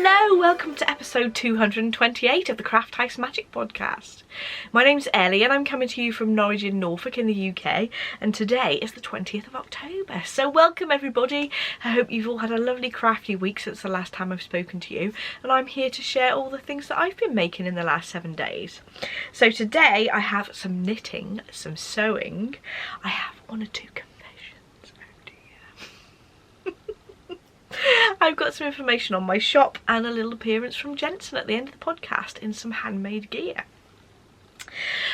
Hello, welcome to episode 228 of the Craft House Magic podcast. My name's Ellie and I'm coming to you from Norwich in Norfolk in the UK, and today is the 20th of October. So welcome everybody. I hope you've all had a lovely crafty week since the last time I've spoken to you, and I'm here to share all the things that I've been making in the last 7 days. So today I have some knitting, some sewing, I have one or two confessions. I've got some information on my shop and a little appearance from Jensen at the end of the podcast in some handmade gear.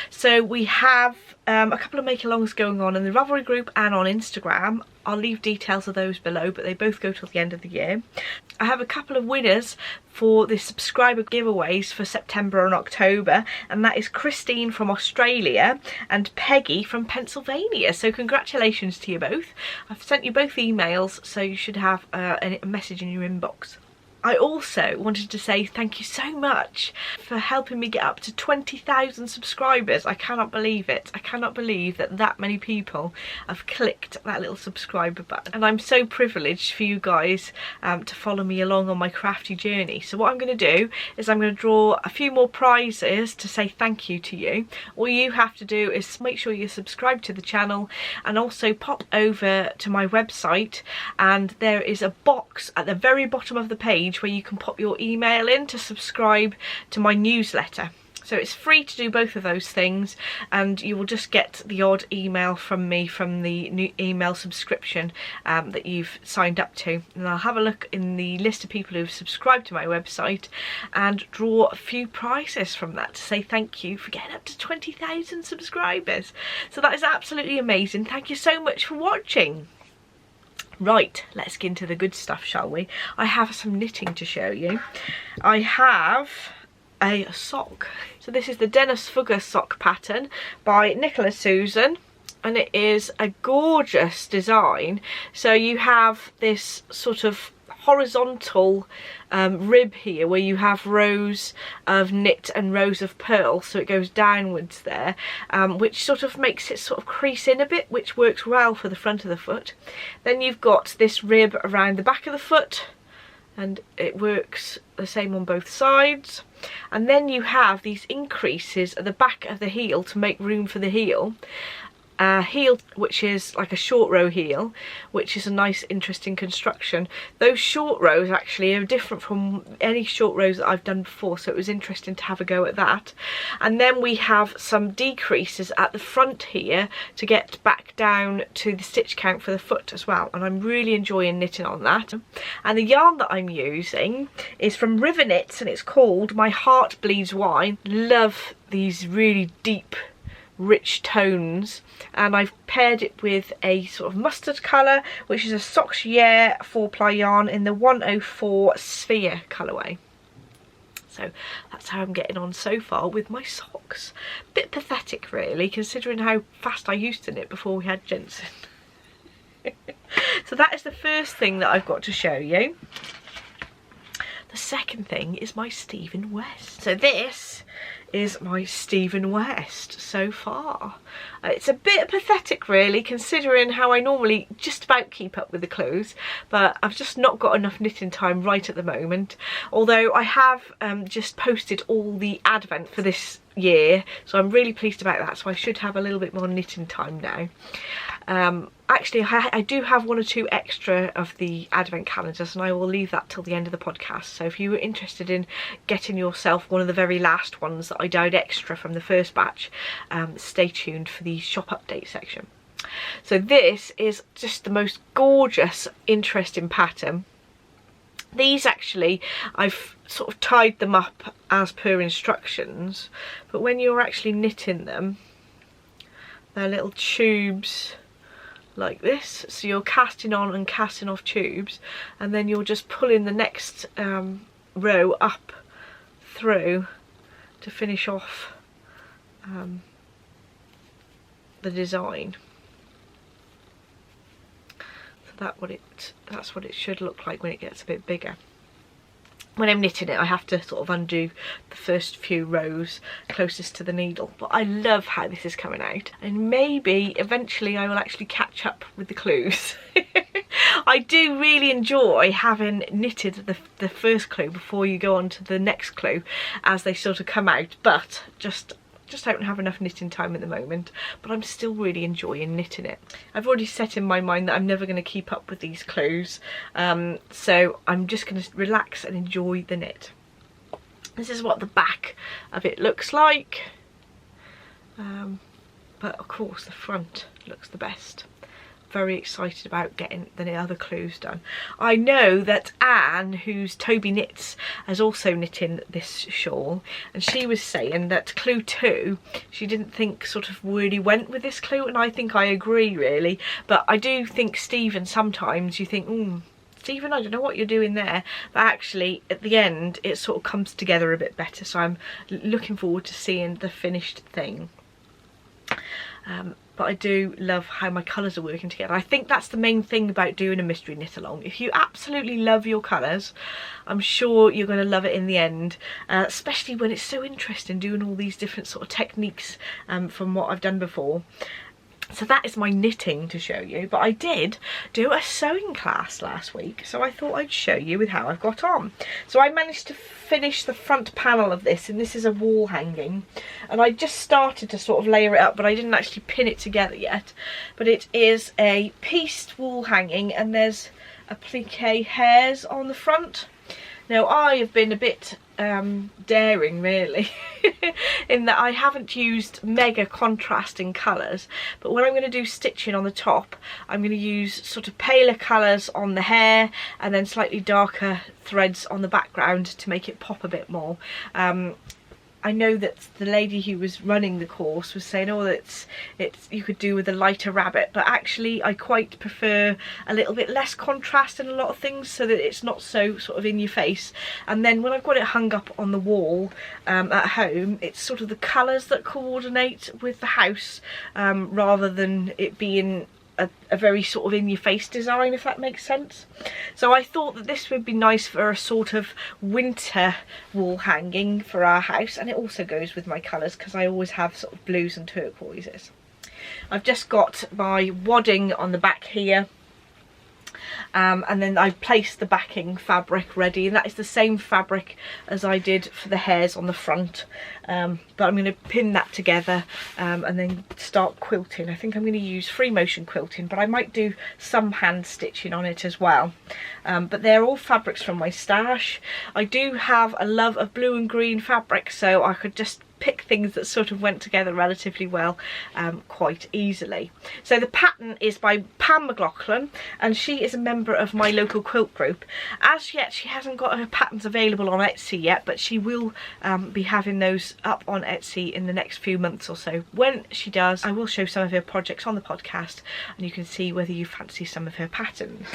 So we have a couple of Makalongs going on in the Ravelry group and on Instagram. I'll leave details of those below, but they both go till the end of the year. I have a couple of winners for the subscriber giveaways for September and October, and that is Christine from Australia and Peggy from Pennsylvania. So congratulations to you both. I've sent you both emails, so you should have a message in your inbox. I also wanted to say thank you so much for helping me get up to 20,000 subscribers. I cannot believe it. I cannot believe that many people have clicked that little subscriber button. And I'm so privileged for you guys to follow me along on my crafty journey. So what I'm going to do is I'm going to draw a few more prizes to say thank you to you. All you have to do is make sure you're subscribed to the channel and also pop over to my website, and there is a box at the very bottom of the page where you can pop your email in to subscribe to my newsletter. So it's free to do both of those things, and you will just get the odd email from me from the new email subscription that you've signed up to. And I'll have a look in the list of people who've subscribed to my website and draw a few prizes from that to say thank you for getting up to 20,000 subscribers. So that is absolutely amazing. Thank you so much for watching. Right, let's get into the good stuff, shall we? I have some knitting to show you. I have a sock. So this is the Dehnungsfuge sock pattern by Nicola, Susen, and it is a gorgeous design. So you have this sort of horizontal rib here where you have rows of knit and rows of purl, so it goes downwards there, which sort of makes it sort of crease in a bit, which works well for the front of the foot. Then you've got this rib around the back of the foot, and it works the same on both sides. And then you have these increases at the back of the heel to make room for the heel. Heel, which is like a short row heel, which is a nice interesting construction. Those short rows actually are different from any short rows that I've done before, so it was interesting to have a go at that. And then we have some decreases at the front here to get back down to the stitch count for the foot as well, and I'm really enjoying knitting on that. And the yarn that I'm using is from Riverknits and it's called My Heart Bleeds Wine. Love these really deep rich tones, and I've paired it with a sort of mustard colour, which is a Soxier 4-ply yarn in the 104 Sphere colourway. So that's how I'm getting on so far with my socks. Bit pathetic really, considering how fast I used to knit before we had Jensen. So that is the first thing that I've got to show you. The second thing is my Stephen West. So this is my Stephen West so far. It's a bit pathetic really, considering how I normally just about keep up with the clothes, but I've just not got enough knitting time right at the moment. Although I have just posted all the advent for this year, so I'm really pleased about that, so I should have a little bit more knitting time now. Actually I do have one or two extra of the advent calendars, and I will leave that till the end of the podcast, so if you were interested in getting yourself one of the very last ones that I dyed extra from the first batch, stay tuned for the shop update section. So this is just the most gorgeous, interesting pattern. These actually, I've sort of tied them up as per instructions, but when you're actually knitting them, they're little tubes like this, so you're casting on and casting off tubes, and then you're just pulling the next row up through to finish off the design. So that's what it should look like when it gets a bit bigger. When I'm knitting it, I have to sort of undo the first few rows closest to the needle, but I love how this is coming out, and maybe eventually I will actually catch up with the clues. I do really enjoy having knitted the first clue before you go on to the next clue as they sort of come out, but just don't have enough knitting time at the moment, but I'm still really enjoying knitting it. I've already set in my mind that I'm never going to keep up with these clues, so I'm just going to relax and enjoy the knit. This is what the back of it looks like, but of course the front looks the best. Very excited about getting the other clues done. I know that Anne, who's Toby Knits, has also knitting this shawl, and she was saying that clue 2 she didn't think sort of really went with this clue, and I think I agree really, but I do think Stephen, sometimes you think, Stephen, I don't know what you're doing there, but actually at the end it sort of comes together a bit better, so I'm looking forward to seeing the finished thing. But I do love how my colours are working together. I think that's the main thing about doing a mystery knit along. If you absolutely love your colours, I'm sure you're going to love it in the end, especially when it's so interesting doing all these different sort of techniques from what I've done before. So that is my knitting to show you, but I did do a sewing class last week, so I thought I'd show you with how I've got on. So I managed to finish the front panel of this, and this is a wall hanging, and I just started to sort of layer it up, but I didn't actually pin it together yet. But it is a pieced wall hanging, and there's applique hairs on the front. Now I have been a bit daring really in that I haven't used mega contrasting colours, but when I'm going to do stitching on the top I'm going to use sort of paler colours on the hair and then slightly darker threads on the background to make it pop a bit more. I know that the lady who was running the course was saying, oh, it's you could do with a lighter rabbit, but actually I quite prefer a little bit less contrast in a lot of things so that it's not so sort of in your face. And then when I've got it hung up on the wall at home, it's sort of the colours that coordinate with the house rather than it being a very sort of in your face design, if that makes sense. So I thought that this would be nice for a sort of winter wall hanging for our house, and it also goes with my colours because I always have sort of blues and turquoises. I've just got my wadding on the back here, and then I placed the backing fabric ready, and that is the same fabric as I did for the hairs on the front, but I'm going to pin that together and then start quilting. I think I'm going to use free motion quilting, but I might do some hand stitching on it as well. But they're all fabrics from my stash. I do have a love of blue and green fabric, so I could just pick things that sort of went together relatively well quite easily. So the pattern is by Pam McLaughlin, and she is a member of my local quilt group. As yet she hasn't got her patterns available on Etsy yet, but she will be having those up on Etsy in the next few months or so. When she does, I will show some of her projects on the podcast and you can see whether you fancy some of her patterns.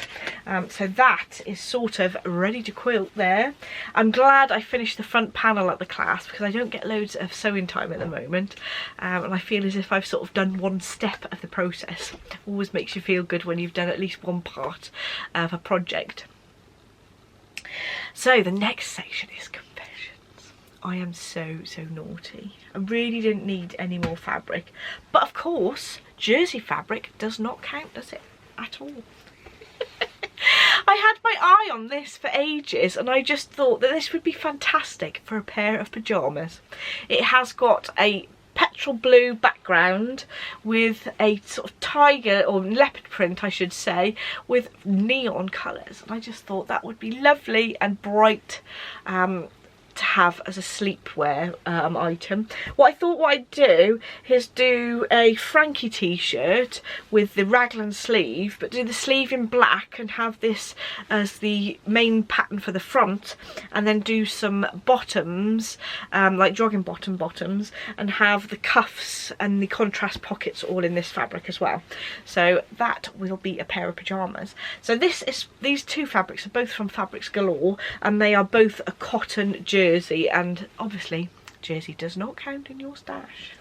So that is sort of ready to quilt there. I'm glad I finished the front panel at the class because I don't get loads of sewing time at the moment, and I feel as if I've sort of done one step of the process. Always makes you feel good when you've done at least one part of a project. So the next section is confessions. I am so naughty. I really didn't need any more fabric, but of course jersey fabric does not count, does it, at all? I had my eye on this for ages, and I just thought that this would be fantastic for a pair of pyjamas. It has got a petrol blue background with a sort of tiger or leopard print, I should say, with neon colours, and I just thought that would be lovely and bright to have as a sleepwear item. What I'd do is do a Frankie t-shirt with the raglan sleeve, but do the sleeve in black and have this as the main pattern for the front, and then do some bottoms, like jogging bottoms, and have the cuffs and the contrast pockets all in this fabric as well. So that will be a pair of pyjamas. So these two fabrics are both from Fabrics Galore, and they are both a cotton jersey, and obviously jersey does not count in your stash.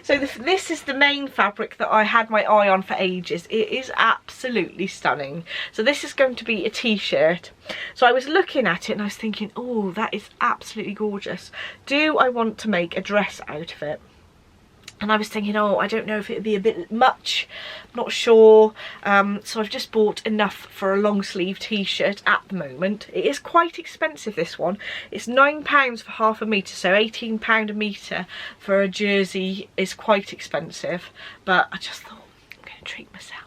So this is the main fabric that I had my eye on for ages. It is absolutely stunning. So this is going to be a t-shirt. So I was looking at it and I was thinking, oh, that is absolutely gorgeous. Do I want to make a dress out of it? And I was thinking, oh, I don't know if it'd be a bit much, not sure. So I've just bought enough for a long sleeve t-shirt at the moment. It is quite expensive, this one. It's £9 for half a metre, so £18 a metre for a jersey is quite expensive. But I just thought, I'm going to treat myself.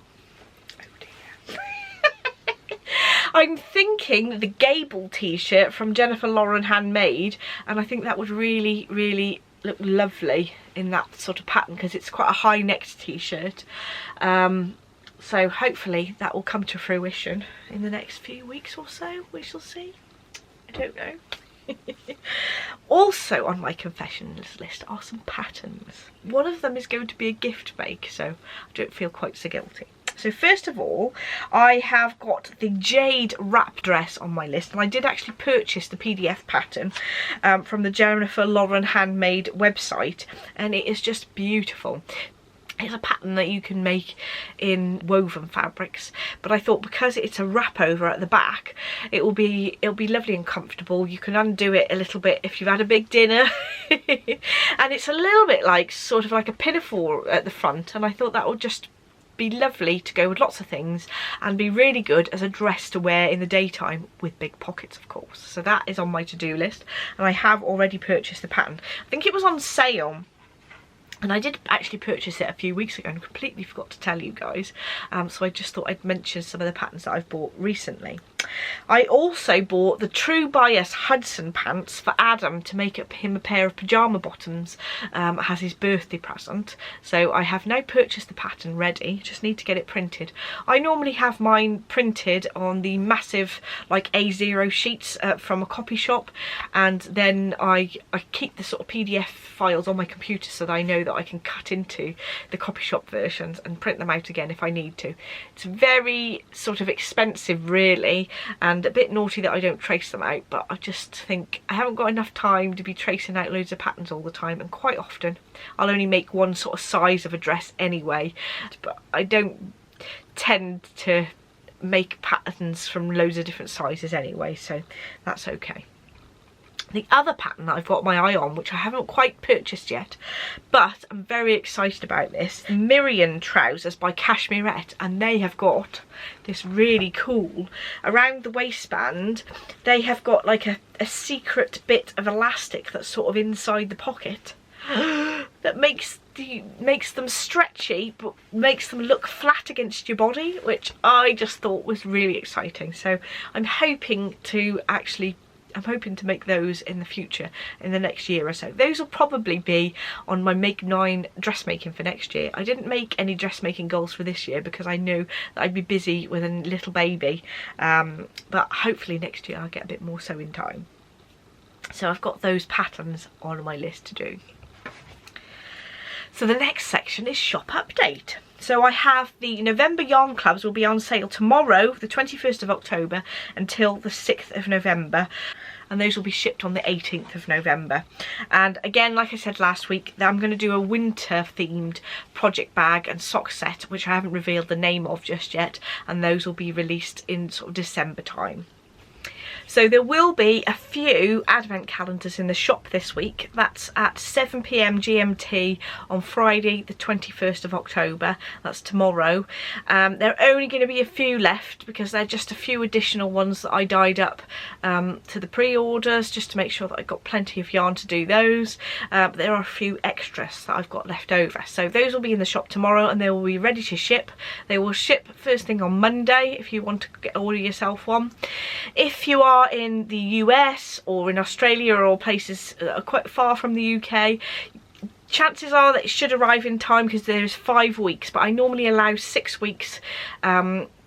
Oh dear. I'm thinking the Gable t-shirt from Jennifer Lauren Handmade, and I think that would really, really look lovely in that sort of pattern because it's quite a high necked t-shirt. So hopefully that will come to fruition in the next few weeks or so. We shall see. I don't know. Also on my confessions list are some patterns. One of them is going to be a gift make, so I don't feel quite so guilty. So first of all, I have got the Jade wrap dress on my list, and I did actually purchase the PDF pattern from the Jennifer Lauren Handmade website, and it is just beautiful. It's a pattern that you can make in woven fabrics, but I thought because it's a wrap over at the back, it'll be lovely and comfortable. You can undo it a little bit if you've had a big dinner, and it's a little bit like sort of like a pinafore at the front, and I thought that would just be lovely to go with lots of things and be really good as a dress to wear in the daytime with big pockets, of course. So that is on my to-do list, and I have already purchased the pattern. I think it was on sale, and I did actually purchase it a few weeks ago and completely forgot to tell you guys, so I just thought I'd mention some of the patterns that I've bought recently. I also bought the True Bias Hudson pants for Adam to make up him a pair of pyjama bottoms as his birthday present. So I have now purchased the pattern ready, just need to get it printed. I normally have mine printed on the massive like A0 sheets from a copy shop, and then I keep the sort of PDF files on my computer so that I know that I can cut into the copy shop versions and print them out again if I need to. It's very sort of expensive really, and a bit naughty that I don't trace them out, but I just think I haven't got enough time to be tracing out loads of patterns all the time, and quite often I'll only make one sort of size of a dress anyway, but I don't tend to make patterns from loads of different sizes anyway, so that's okay. The other pattern that I've got my eye on, which I haven't quite purchased yet, but I'm very excited about this, Miriam trousers by Cashmerette, and they have got this really cool around the waistband. They have got like a secret bit of elastic that's sort of inside the pocket that makes them stretchy but makes them look flat against your body, which I just thought was really exciting. So I'm hoping to make those in the future, in the next year or so. Those will probably be on my Make 9 dressmaking for next year. I didn't make any dressmaking goals for this year because I knew that I'd be busy with a little baby, but hopefully next year I'll get a bit more sewing time. So I've got those patterns on my list to do. So the next section is shop update. So I have the November yarn clubs will be on sale tomorrow, the 21st of October, until the 6th of November. And those will be shipped on the 18th of November. And again, like I said last week, I'm going to do a winter themed project bag and sock set, which I haven't revealed the name of just yet. And those will be released in sort of December time. So there will be a few advent calendars in the shop this week. That's at 7 PM GMT on Friday the 21st of October. That's tomorrow. There are only going to be a few left because they're just a few additional ones that I dyed up to the pre-orders, just to make sure that I've got plenty of yarn to do those. But there are a few extras that I've got left over. So those will be in the shop tomorrow and they will be ready to ship. They will ship first thing on Monday if you want to order yourself one. If you are in the US or in Australia or places that are quite far from the UK, chances are that it should arrive in time because there's 5 weeks, but I normally allow 6 weeks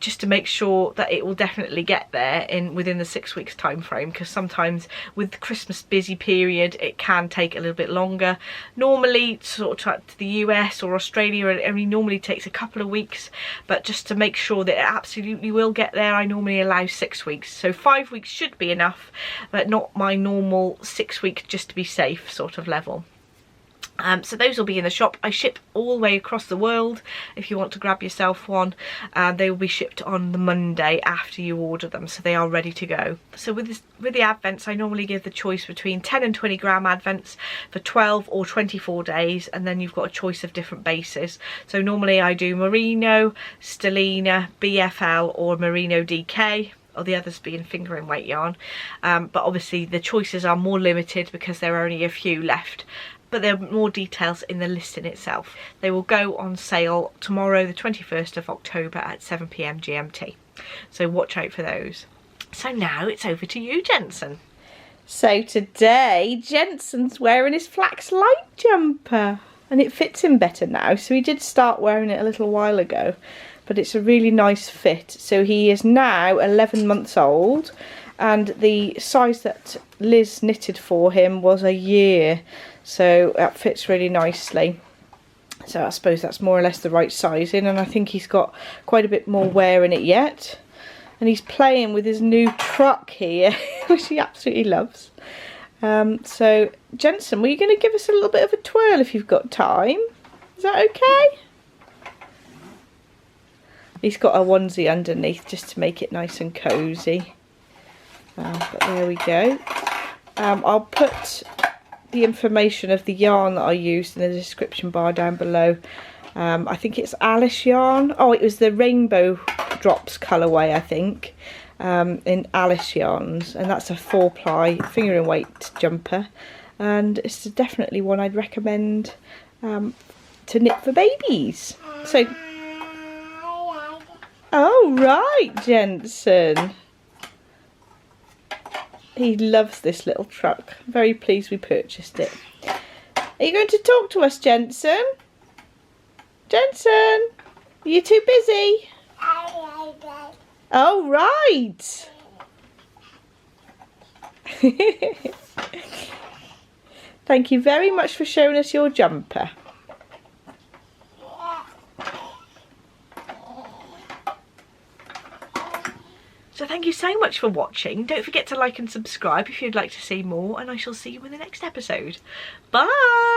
just to make sure that it will definitely get there within the 6 weeks time frame, because sometimes with the Christmas busy period it can take a little bit longer. Normally sort of to the US or Australia it only normally takes a couple of weeks, but just to make sure that it absolutely will get there I normally allow 6 weeks. So 5 weeks should be enough, but not my normal 6 week just to be safe sort of level. So those will be in the shop. I ship all the way across the world if you want to grab yourself one. They will be shipped on the Monday after you order them, so they are ready to go. So with the advents, I normally give the choice between 10 and 20 gram advents for 12 or 24 days, and then you've got a choice of different bases. So normally I do merino, stellina, BFL or merino DK, or the others being fingering weight yarn. But obviously the choices are more limited because there are only a few left. But there are more details in the listing itself. They will go on sale tomorrow, the 21st of October at 7 PM GMT. So watch out for those. So now it's over to you, Jensen. So today, Jensen's wearing his flax light jumper. And it fits him better now. So he did start wearing it a little while ago. But it's a really nice fit. So he is now 11 months old. And the size that Liz knitted for him was a year. So that fits really nicely. So I suppose that's more or less the right sizing, and I think he's got quite a bit more wear in it yet. And he's playing with his new truck here, which he absolutely loves. So Jensen, were you going to give us a little bit of a twirl if you've got time? Is that okay? He's got a onesie underneath just to make it nice and cosy. But there we go. I'll put the information of the yarn that I used in the description bar down below. I think it's Alice yarn. Oh, it was the Rainbow Drops colourway, I think, in Alice yarns, and that's a 4-ply fingering weight jumper, and it's definitely one I'd recommend to knit for babies. So, oh right, Jensen. He loves this little truck. Very pleased we purchased it. Are you going to talk to us, Jensen? Jensen, are you too busy? Oh, right. Thank you very much for showing us your jumper. So thank you so much for watching. Don't forget to like and subscribe if you'd like to see more, and I shall see you in the next episode. Bye!